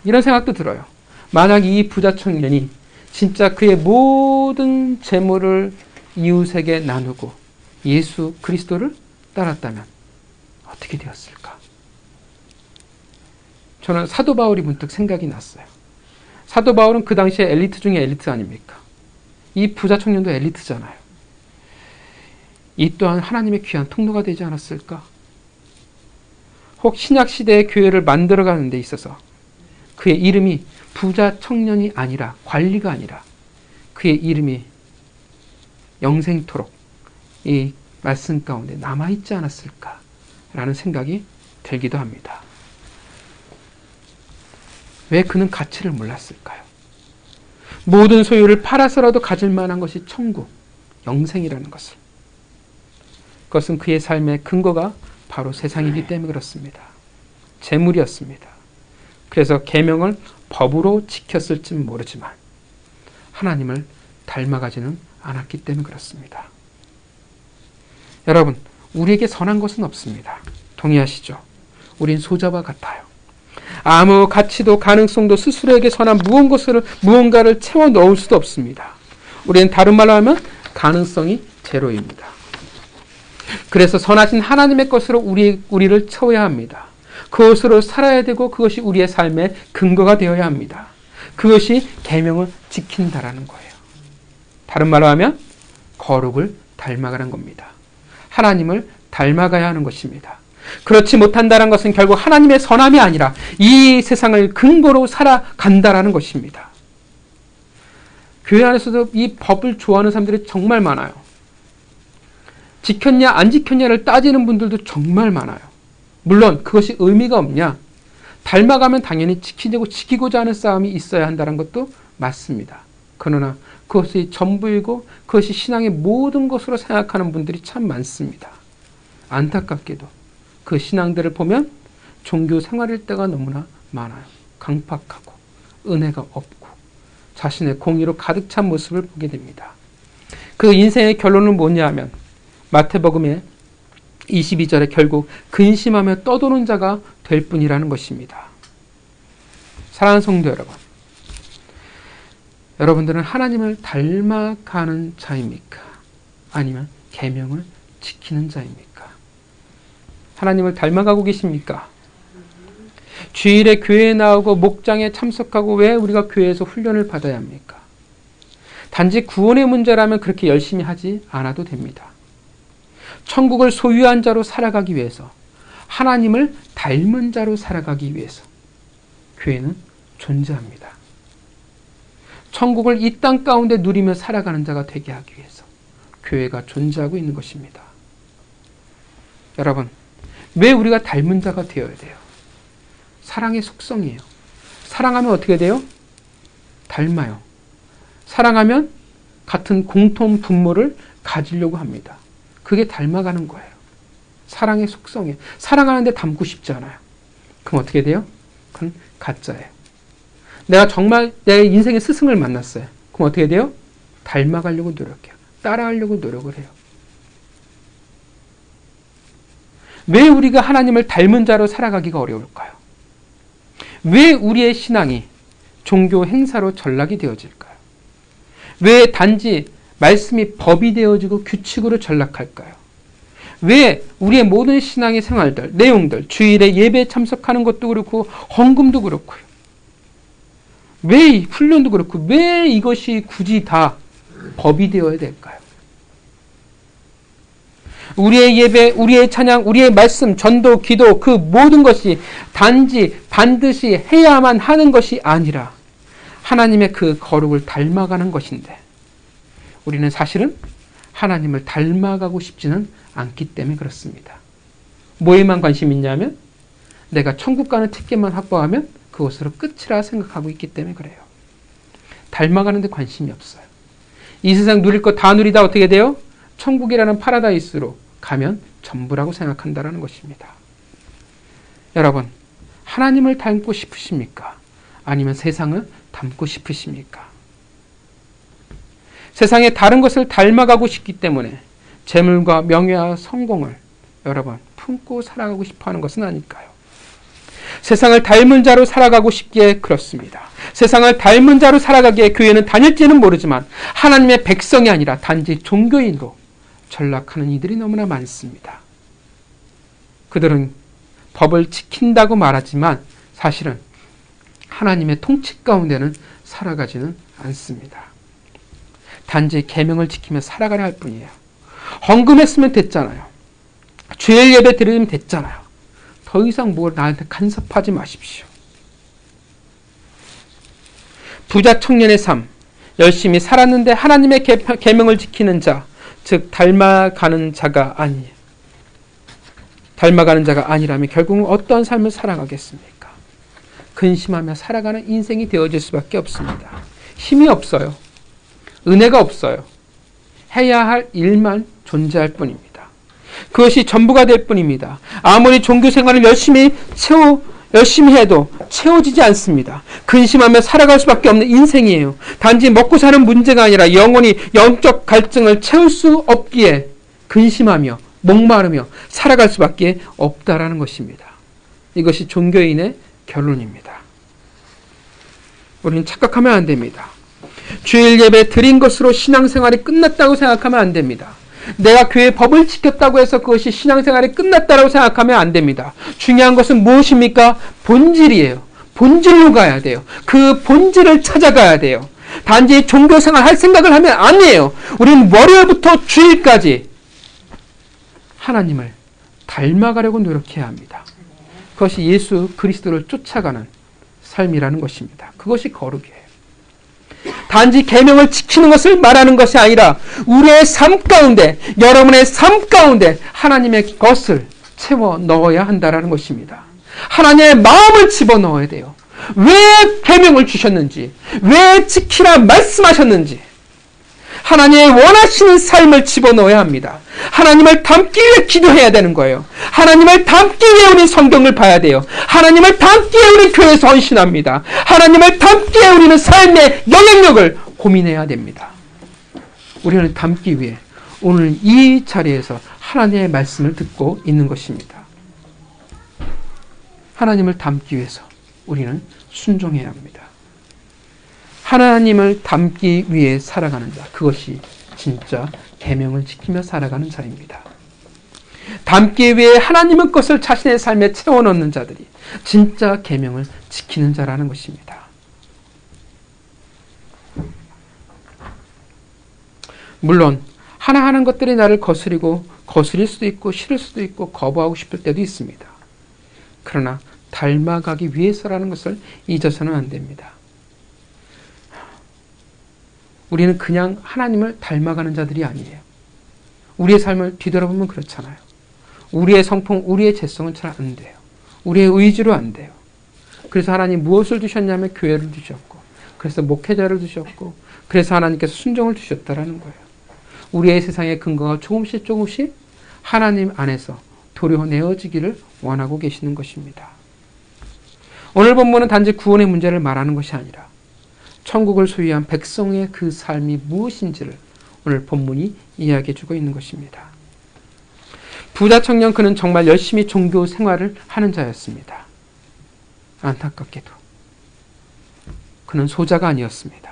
이런 생각도 들어요. 만약 이 부자 청년이 진짜 그의 모든 재물을 이웃에게 나누고 예수 그리스도를 따랐다면 어떻게 되었을까? 저는 사도 바울이 문득 생각이 났어요. 사도 바울은 그 당시에 엘리트 중에 엘리트 아닙니까? 이 부자 청년도 엘리트잖아요. 이 또한 하나님의 귀한 통로가 되지 않았을까? 혹 신약시대의 교회를 만들어가는 데 있어서 그의 이름이 부자 청년이 아니라, 관리가 아니라 그의 이름이 영생토록 이 말씀 가운데 남아있지 않았을까라는 생각이 들기도 합니다. 왜 그는 가치를 몰랐을까요? 모든 소유를 팔아서라도 가질 만한 것이 천국, 영생이라는 것을. 그것은 그의 삶의 근거가 바로 세상이기 때문에 그렇습니다. 재물이었습니다. 그래서 계명을 법으로 지켰을지는 모르지만 하나님을 닮아가지는 않았기 때문에 그렇습니다. 여러분, 우리에게 선한 것은 없습니다. 동의하시죠? 우린 소자와 같아요. 아무 가치도 가능성도 스스로에게 선한 무언가를 채워 넣을 수도 없습니다. 우리는 다른 말로 하면 가능성이 제로입니다. 그래서 선하신 하나님의 것으로 우리를 채워야 합니다. 그것으로 살아야 되고 그것이 우리의 삶의 근거가 되어야 합니다. 그것이 계명을 지킨다라는 거예요. 다른 말로 하면 거룩을 닮아가는 겁니다. 하나님을 닮아가야 하는 것입니다. 그렇지 못한다는 것은 결국 하나님의 선함이 아니라 이 세상을 근거로 살아간다라는 것입니다. 교회 안에서도 이 법을 좋아하는 사람들이 정말 많아요. 지켰냐 안 지켰냐를 따지는 분들도 정말 많아요. 물론 그것이 의미가 없냐? 닮아가면 당연히 지키고자 하는 싸움이 있어야 한다는 것도 맞습니다. 그러나 그것이 전부이고 그것이 신앙의 모든 것으로 생각하는 분들이 참 많습니다. 안타깝게도 그 신앙들을 보면 종교 생활일 때가 너무나 많아요. 강팍하고 은혜가 없고 자신의 공의로 가득 찬 모습을 보게 됩니다. 그 인생의 결론은 뭐냐 하면 마태복음의 22절에 결국 근심하며 떠도는 자가 될 뿐이라는 것입니다. 사랑하는 성도 여러분, 여러분들은 하나님을 닮아가는 자입니까? 아니면 계명을 지키는 자입니까? 하나님을 닮아가고 계십니까? 주일에 교회에 나오고 목장에 참석하고 왜 우리가 교회에서 훈련을 받아야 합니까? 단지 구원의 문제라면 그렇게 열심히 하지 않아도 됩니다. 천국을 소유한 자로 살아가기 위해서, 하나님을 닮은 자로 살아가기 위해서 교회는 존재합니다. 천국을 이 땅 가운데 누리며 살아가는 자가 되게 하기 위해서 교회가 존재하고 있는 것입니다. 여러분, 왜 우리가 닮은 자가 되어야 돼요? 사랑의 속성이에요. 사랑하면 어떻게 돼요? 닮아요. 사랑하면 같은 공통 분모를 가지려고 합니다. 그게 닮아가는 거예요. 사랑의 속성이에요. 사랑하는데 닮고 싶지 않아요. 그럼 어떻게 돼요? 그건 가짜예요. 내가 정말 내 인생의 스승을 만났어요. 그럼 어떻게 돼요? 닮아가려고 노력해요. 따라하려고 노력을 해요. 왜 우리가 하나님을 닮은 자로 살아가기가 어려울까요? 왜 우리의 신앙이 종교 행사로 전락이 되어질까요? 왜 단지 말씀이 법이 되어지고 규칙으로 전락할까요? 왜 우리의 모든 신앙의 생활들, 내용들, 주일에 예배에 참석하는 것도 그렇고 헌금도 그렇고요. 왜 훈련도 그렇고 왜 이것이 굳이 다 법이 되어야 될까요? 우리의 예배, 우리의 찬양, 우리의 말씀, 전도, 기도 그 모든 것이 단지 반드시 해야만 하는 것이 아니라 하나님의 그 거룩을 닮아가는 것인데 우리는 사실은 하나님을 닮아가고 싶지는 않기 때문에 그렇습니다. 뭐에만 관심이 있냐면 내가 천국 가는 티켓만 확보하면 그것으로 끝이라 생각하고 있기 때문에 그래요. 닮아가는 데 관심이 없어요. 이 세상 누릴 거 다 누리다 어떻게 돼요? 천국이라는 파라다이스로 가면 전부라고 생각한다는 것입니다. 여러분, 하나님을 닮고 싶으십니까? 아니면 세상을 닮고 싶으십니까? 세상의 다른 것을 닮아가고 싶기 때문에 재물과 명예와 성공을 여러분 품고 살아가고 싶어하는 것은 아닐까요? 세상을 닮은 자로 살아가고 싶기에 그렇습니다. 세상을 닮은 자로 살아가기에 교회는 다닐지는 모르지만 하나님의 백성이 아니라 단지 종교인으로 전락하는 이들이 너무나 많습니다. 그들은 법을 지킨다고 말하지만 사실은 하나님의 통치 가운데는 살아가지는 않습니다. 단지 계명을 지키며 살아가려 할 뿐이에요. 헌금했으면 됐잖아요. 주일 예배 드리면 됐잖아요. 더 이상 뭘 나한테 간섭하지 마십시오. 부자 청년의 삶, 열심히 살았는데 하나님의 계명을 지키는 자, 즉 닮아가는 자가 아니라면 결국은 어떤 삶을 살아가겠습니까? 근심하며 살아가는 인생이 되어질 수밖에 없습니다. 힘이 없어요. 은혜가 없어요. 해야 할 일만 존재할 뿐입니다. 그것이 전부가 될 뿐입니다. 아무리 종교 생활을 열심히 해도 채워지지 않습니다. 근심하며 살아갈 수밖에 없는 인생이에요. 단지 먹고 사는 문제가 아니라 영원히 영적 갈증을 채울 수 없기에 근심하며 목마르며 살아갈 수밖에 없다라는 것입니다. 이것이 종교인의 결론입니다. 우리는 착각하면 안 됩니다. 주일 예배 드린 것으로 신앙생활이 끝났다고 생각하면 안 됩니다. 내가 교회 법을 지켰다고 해서 그것이 신앙생활이 끝났다고 생각하면 안 됩니다. 중요한 것은 무엇입니까? 본질이에요. 본질로 가야 돼요. 그 본질을 찾아가야 돼요. 단지 종교생활 할 생각을 하면 아니에요. 우리는 월요일부터 주일까지 하나님을 닮아가려고 노력해야 합니다. 그것이 예수 그리스도를 쫓아가는 삶이라는 것입니다. 그것이 거룩이에요. 단지 계명을 지키는 것을 말하는 것이 아니라 우리의 삶 가운데, 여러분의 삶 가운데 하나님의 것을 채워 넣어야 한다는 것입니다. 하나님의 마음을 집어넣어야 돼요. 왜 계명을 주셨는지, 왜 지키라 말씀하셨는지 하나님의 원하시는 삶을 집어넣어야 합니다. 하나님을 닮기 위해 기도해야 되는 거예요. 하나님을 닮기 위해 우리는 성경을 봐야 돼요. 하나님을 닮기 위해 우리는 교회에서 헌신합니다. 하나님을 닮기 위해 우리는 삶의 영향력을 고민해야 됩니다. 우리는 닮기 위해 오늘 이 자리에서 하나님의 말씀을 듣고 있는 것입니다. 하나님을 닮기 위해서 우리는 순종해야 합니다. 하나님을 닮기 위해 살아가는 자, 그것이 진짜 계명을 지키며 살아가는 자입니다. 닮기 위해 하나님의 것을 자신의 삶에 채워넣는 자들이 진짜 계명을 지키는 자라는 것입니다. 물론 하나하는 것들이 나를 거스릴 수도 있고 싫을 수도 있고 거부하고 싶을 때도 있습니다. 그러나 닮아가기 위해서라는 것을 잊어서는 안 됩니다. 우리는 그냥 하나님을 닮아가는 자들이 아니에요. 우리의 삶을 뒤돌아보면 그렇잖아요. 우리의 성품, 우리의 재성은 잘 안 돼요. 우리의 의지로 안 돼요. 그래서 하나님 무엇을 두셨냐면 교회를 두셨고, 그래서 목회자를 두셨고, 그래서 하나님께서 순종을 주셨다라는 거예요. 우리의 세상의 근거가 조금씩 하나님 안에서 도려내어지기를 원하고 계시는 것입니다. 오늘 본문은 단지 구원의 문제를 말하는 것이 아니라 천국을 소유한 백성의 그 삶이 무엇인지를 오늘 본문이 이야기해주고 있는 것입니다. 부자 청년, 그는 정말 열심히 종교 생활을 하는 자였습니다. 안타깝게도 그는 소자가 아니었습니다.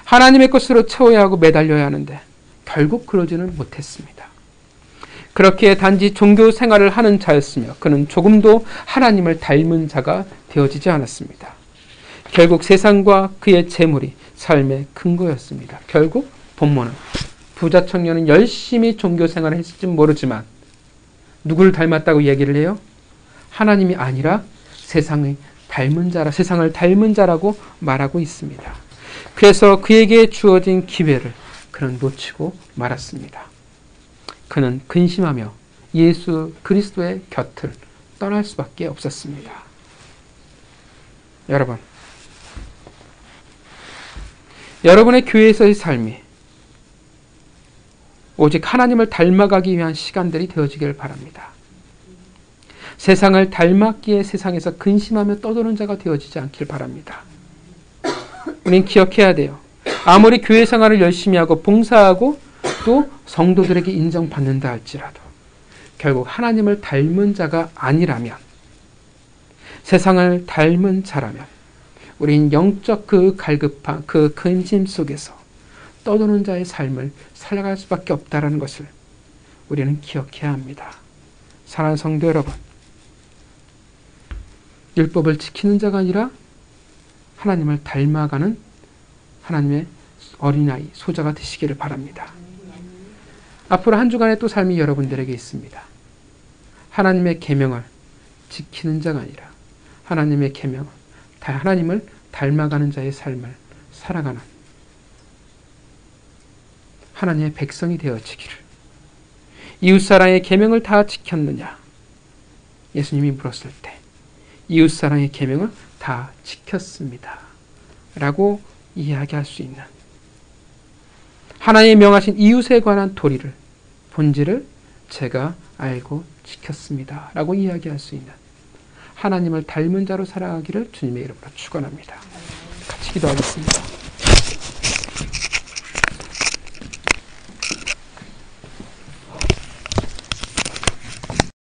하나님의 것으로 채워야 하고 매달려야 하는데 결국 그러지는 못했습니다. 그렇게 단지 종교 생활을 하는 자였으며 그는 조금도 하나님을 닮은 자가 되어지지 않았습니다. 결국 세상과 그의 재물이 삶의 근거였습니다. 결국 본문은 부자 청년은 열심히 종교 생활을 했을지 모르지만 누구를 닮았다고 얘기를 해요? 하나님이 아니라 세상을 닮은 자라고 말하고 있습니다. 그래서 그에게 주어진 기회를 그는 놓치고 말았습니다. 그는 근심하며 예수 그리스도의 곁을 떠날 수밖에 없었습니다. 여러분의 교회에서의 삶이 오직 하나님을 닮아가기 위한 시간들이 되어지기를 바랍니다. 세상을 닮았기에 세상에서 근심하며 떠도는 자가 되어지지 않길 바랍니다. 우린 기억해야 돼요. 아무리 교회 생활을 열심히 하고 봉사하고 또 성도들에게 인정받는다 할지라도 결국 하나님을 닮은 자가 아니라면, 세상을 닮은 자라면 우린 영적 그 갈급함, 그 근심 속에서 떠도는 자의 삶을 살아갈 수밖에 없다는 것을 우리는 기억해야 합니다. 사랑하는 성도 여러분, 율법을 지키는 자가 아니라 하나님을 닮아가는 하나님의 어린아이, 소자가 되시기를 바랍니다. 앞으로 한 주간의 또 삶이 여러분들에게 있습니다. 하나님의 계명을 지키는 자가 아니라 하나님의 계명, 하나님을 닮아가는 자의 삶을 살아가는 하나님의 백성이 되어지기를. 이웃사랑의 계명을 다 지켰느냐? 예수님이 물었을 때 이웃사랑의 계명을 다 지켰습니다 라고 이야기할 수 있는, 하나님의 명하신 이웃에 관한 도리를, 본질을 제가 알고 지켰습니다 라고 이야기할 수 있는 하나님을 닮은 자로 살아가기를 주님의 이름으로 축원합니다. 같이 기도하겠습니다.